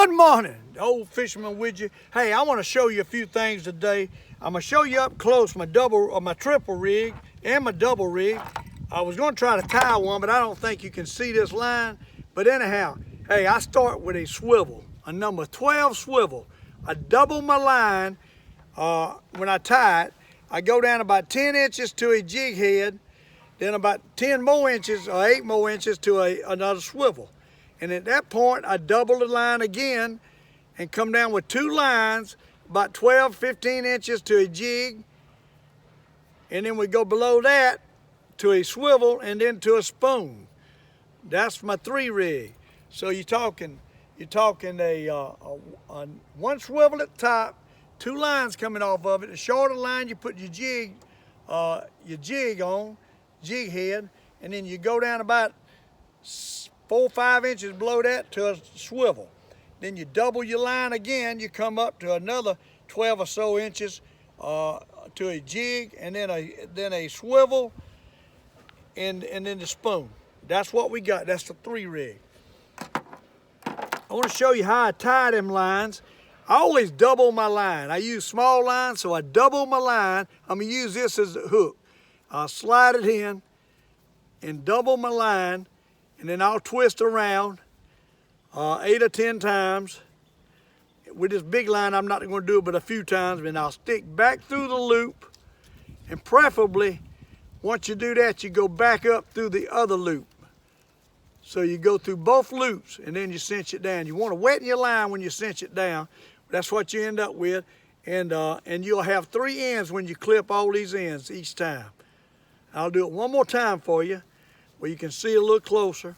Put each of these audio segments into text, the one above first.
Good morning, Old Fisherman with you. Hey, I want to show you a few things today. I'm going to show you up close my triple rig and my double rig. I was going to try to tie one, but I don't think you can see this line. But anyhow, hey, I start with a swivel, a number 12 swivel. I double my line when I tie it. I go down about 10 inches to a jig head, then about 10 more inches or 8 more inches to another swivel. And at that point, I double the line again and come down with 2 lines, about 12, 15 inches to a jig. And then we go below that to a swivel and then to a spoon. That's my 3 rig. So you're talking one swivel at the top, 2 lines coming off of it. The shorter line you put your jig on, jig head, and then you go down about 4 or 5 inches below that to a swivel. Then you double your line again, you come up to another 12 or so inches to a jig, and then a swivel, and then the spoon. That's what we got. That's the 3 rig. I want to show you how I tie them lines. I always double my line. I use small lines, so I double my line. I'm going to use this as a hook. I'll slide it in and double my line, and then I'll twist around 8 or 10 times. With this big line, I'm not going to do it but a few times, and I'll stick back through the loop, and preferably, once you do that, you go back up through the other loop. So you go through both loops, and then you cinch it down. You want to weten your line when you cinch it down. That's what you end up with, and you'll have 3 ends when you clip all these ends each time. I'll do it one more time for you, where you can see a little closer.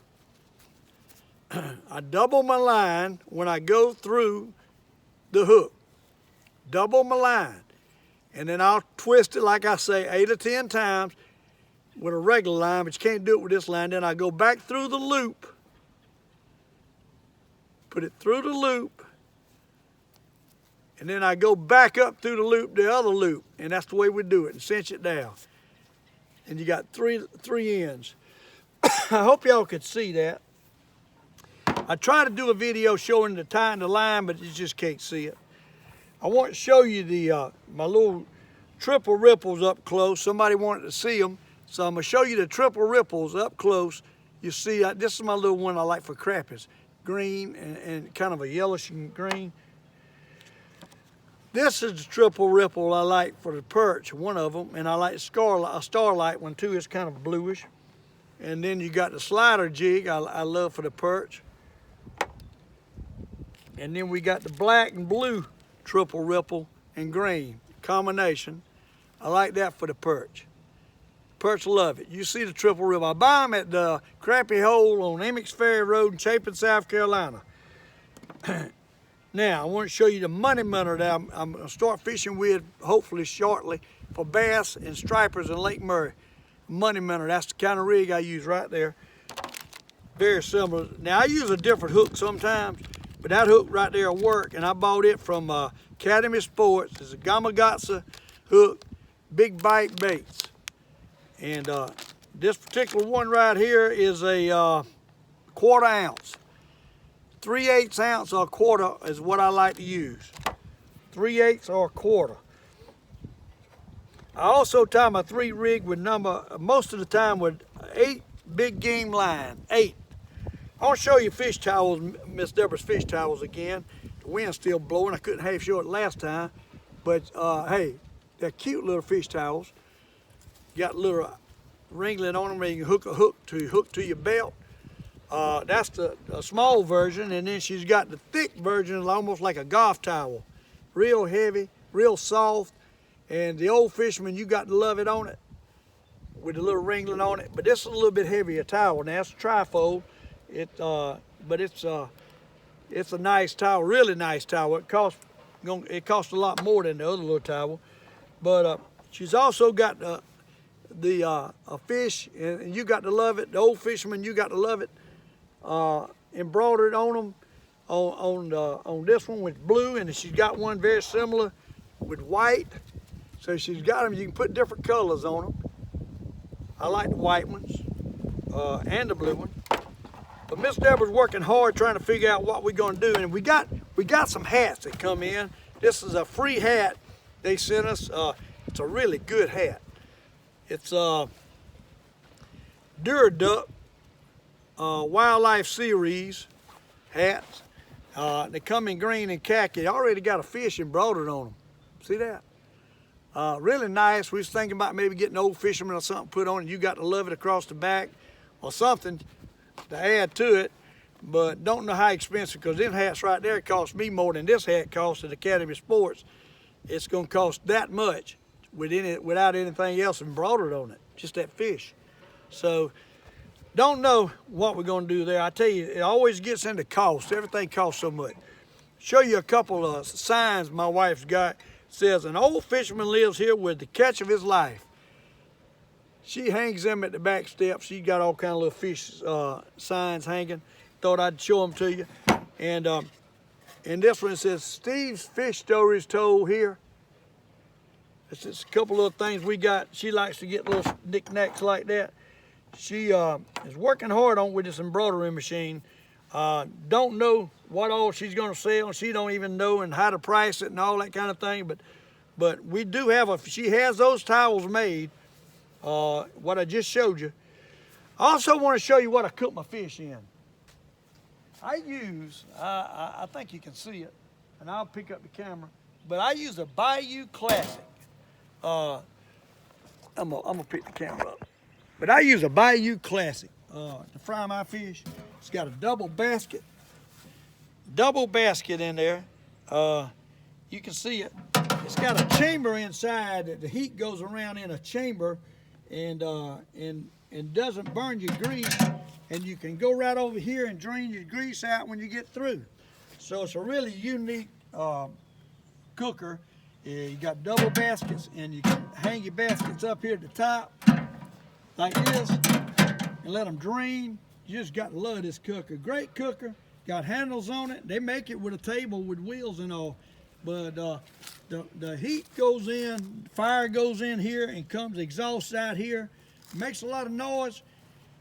I double my line when I go through the hook. Double my line. And then I'll twist it, like I say, 8 or 10 times with a regular line, but you can't do it with this line. Then I go back through the loop, put it through the loop, and then I go back up through the loop, the other loop, and that's the way we do it, and cinch it down. And you got three ends. I hope y'all could see that. I tried to do a video showing the tying the line, but you just can't see it. I want to show you my little triple ripples up close. Somebody wanted to see them, so I'm going to show you the triple ripples up close. You see, this is my little one I like for crappies. Green and kind of a yellowish green. This is the triple ripple I like for the perch, one of them, and I like a starlight one too. It's kind of bluish. And then you got the slider jig I love for the perch. And then we got the black and blue triple ripple and green combination. I like that for the perch. Perch love it. You see the triple ripple. I buy them at the Crappie Hole on Emmons Ferry Road in Chapin, South Carolina. Now, I want to show you the money minnow that I'm going to start fishing with, hopefully shortly, for bass and stripers in Lake Murray. Money minnow, that's the kind of rig I use right there. Very similar. Now, I use a different hook sometimes, but that hook right there will work, and I bought it from Academy Sports. It's a Gamakatsu hook, big bite baits. And this particular one right here is a 1/4 ounce. 3/8 ounce or 1/4 is what I like to use. 3/8 or 1/4. I also tie my 3 rig with most of the time with 8 big game line, 8. I'll show you fish towels, Miss Deborah's fish towels again. The wind's still blowing. I couldn't half show it last time, but hey, they're cute little fish towels. Got a little ringlet on them where you can hook to your belt. That's the small version, and then she's got the thick version, almost like a golf towel. Real heavy, real soft, and the Old Fisherman, you got to love it on it with a little ringlet on it. But this is a little bit heavier towel. Now it's a trifold, but it's a nice towel, really nice towel. It costs a lot more than the other little towel, but she's also got a fish, and you got to love it. The Old Fisherman, you got to love it. Embroidered on them on this one with blue, and she's got one very similar with white. So she's got them. You can put different colors on them. I like the white ones and the blue one. But Miss Deborah's working hard trying to figure out what we're gonna do. And we got some hats that come in. This is a free hat they sent us. It's a really good hat. It's Duraduck Wildlife Series hats. They come in green and khaki. They already got a fish embroidered on them. See that? Really nice. We was thinking about maybe getting Old Fisherman or something put on it. You got to love it across the back or something to add to it. But don't know how expensive, because them hats right there cost me more than this hat cost at Academy Sports. It's going to cost that much without anything else embroidered on it, just that fish. So don't know what we're going to do there. I tell you, it always gets into cost. Everything costs so much. Show you a couple of signs my wife's got. It says, an old fisherman lives here with the catch of his life. She hangs them at the back steps. She got all kind of little fish signs hanging. Thought I'd show them to you. And this one says, Steve's fish stories told here. It's just a couple of things we got. She likes to get little knickknacks like that. She is working hard on with this embroidery machine. Don't know what all she's gonna sell. She don't even know and how to price it and all that kind of thing. But we do have she has those towels made, what I just showed you. I also want to show you what I cook my fish in. I use, I think you can see it, and I'll pick up the camera, but I use a Bayou Classic. I'm gonna pick the camera up. But I use a Bayou Classic to fry my fish. It's got a double basket in there. You can see it. It's got a chamber inside that the heat goes around in a chamber and doesn't burn your grease. And you can go right over here and drain your grease out when you get through. So it's a really unique cooker. You got double baskets, and you can hang your baskets up here at the top like this and let them drain. You just got to love this cooker. Great cooker. Got handles on it. They make it with a table with wheels and all. But the heat goes in, fire goes in here and comes exhaust out here. Makes a lot of noise.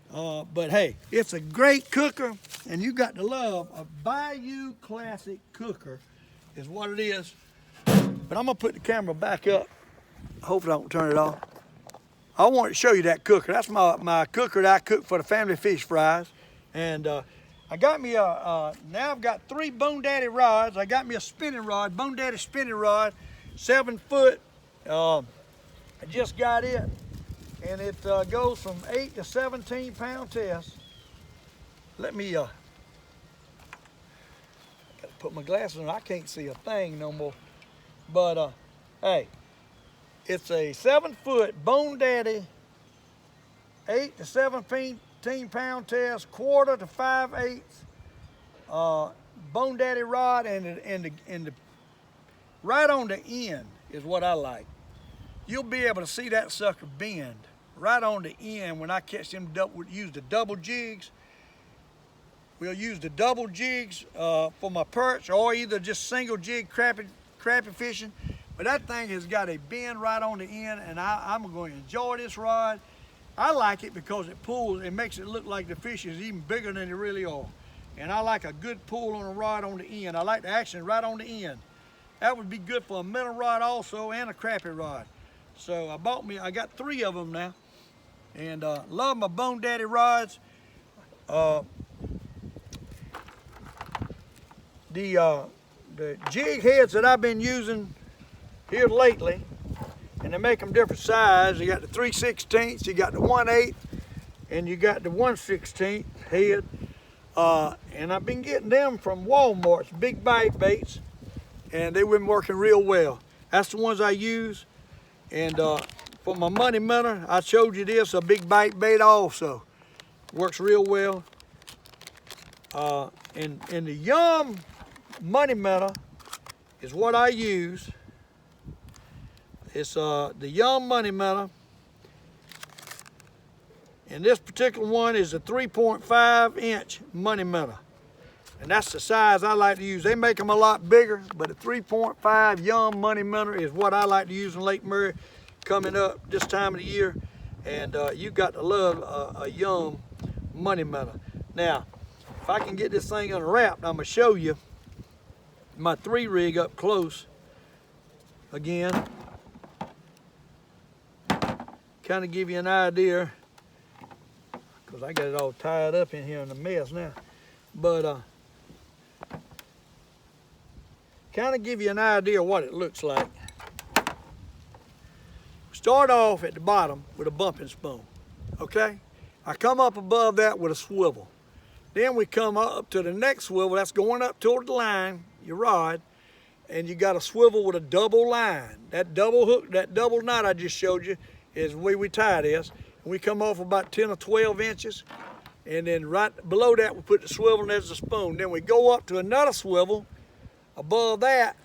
But hey, it's a great cooker, and you got to love a Bayou Classic cooker is what it is. But I'm gonna put the camera back up. Hopefully I don't turn it off. I want to show you that cooker. That's my cooker that I cook for the family fish fries. And I got me now I've got 3 Bone Daddy rods. I got me a spinning rod, Bone Daddy spinning rod, 7 foot. I just got it. And it goes from 8 to 17 pound test. Let me, gotta put my glasses on. I can't see a thing no more. But hey, it's a 7 foot Bone Daddy, 8 to 17 pound test, 1/4 to 5/8 Bone Daddy rod, and the right on the end is what I like. You'll be able to see that sucker bend right on the end when I catch them. Use the double jigs. We'll use the double jigs for my perch, or either just single jig crappie fishing. But that thing has got a bend right on the end, and I'm going to enjoy this rod. I like it because it pulls. It makes it look like the fish is even bigger than they really are. And I like a good pull on a rod on the end. I like the action right on the end. That would be good for a minnow rod also, and a crappie rod. So I got 3 of them now, and love my Bone Daddy rods. The jig heads that I've been using here lately, and they make them different size. You got the 3/16, you got the 1/8, and you got the 1/16 head. And I've been getting them from Walmart's big bite baits, and they've been working real well. That's the ones I use. And for my money minnow, I showed you this, a big bite bait also. Works real well. And the Yum money minnow is what I use. It's the Yum money minnow. And this particular one is a 3.5 inch money minnow. And that's the size I like to use. They make them a lot bigger, but a 3.5 Yum money minnow is what I like to use in Lake Murray coming up this time of the year. And you got to love a Yum money minnow. Now, if I can get this thing unwrapped, I'm gonna show you my 3 rig up close again. Kind of give you an idea, because I got it all tied up in here in a mess now. But kind of give you an idea of what it looks like. Start off at the bottom with a bumping spoon, okay? I come up above that with a swivel. Then we come up to the next swivel, that's going up toward the line, your rod, and you got a swivel with a double line. That double hook, that double knot I just showed you is the way we tie this. And we come off about 10 or 12 inches, and then right below that we put the swivel and there's the spoon. Then we go up to another swivel above that,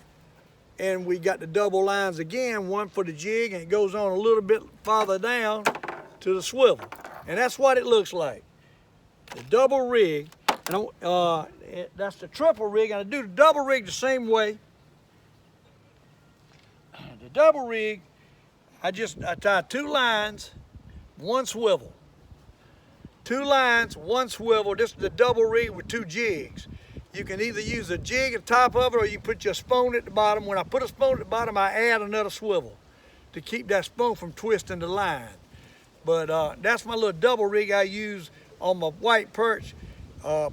and we got the double lines again, one for the jig, and it goes on a little bit farther down to the swivel. And that's what it looks like. The double rig, and that's the triple rig, and I do the double rig the same way. The double rig, I tie 2 lines, 1 swivel. 2 lines, 1 swivel. This is the double rig with 2 jigs. You can either use a jig at the top of it, or you put your spoon at the bottom. When I put a spoon at the bottom, I add another swivel to keep that spoon from twisting the line. But that's my little double rig I use on my white perch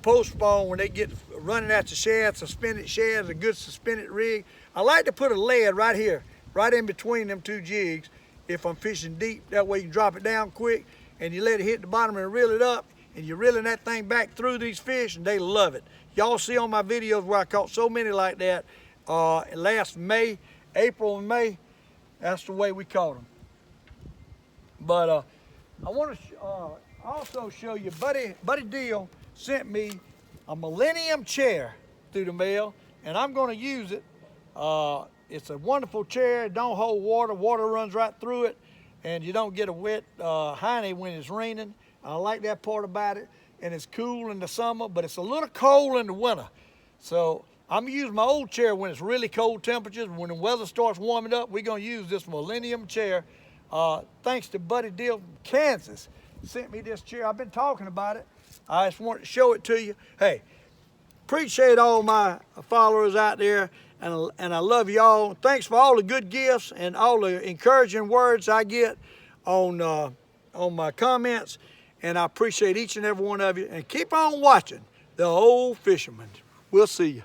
post spawn when they get running at the shad, suspended shads, a good suspended rig. I like to put a lead right here, right in between them 2 jigs if I'm fishing deep. That way you can drop it down quick and you let it hit the bottom and reel it up, and you're reeling that thing back through these fish, and they love it. Y'all see on my videos where I caught so many like that last May, April and May. That's the way we caught them. But I want to also show you, Buddy Deal sent me a Millennium chair through the mail, and I'm going to use it. It's a wonderful chair. It don't hold water. Water runs right through it, and you don't get a wet hiney when it's raining. I like that part about it. And it's cool in the summer, but it's a little cold in the winter. So I'm gonna use my old chair when it's really cold temperatures. When the weather starts warming up, we're gonna use this Millennium chair. Thanks to Buddy Deal from Kansas, sent me this chair. I've been talking about it. I just wanted to show it to you. Hey, appreciate all my followers out there, and I love y'all. Thanks for all the good gifts and all the encouraging words I get on my comments. And I appreciate each and every one of you. And keep on watching the Old Fisherman. We'll see you.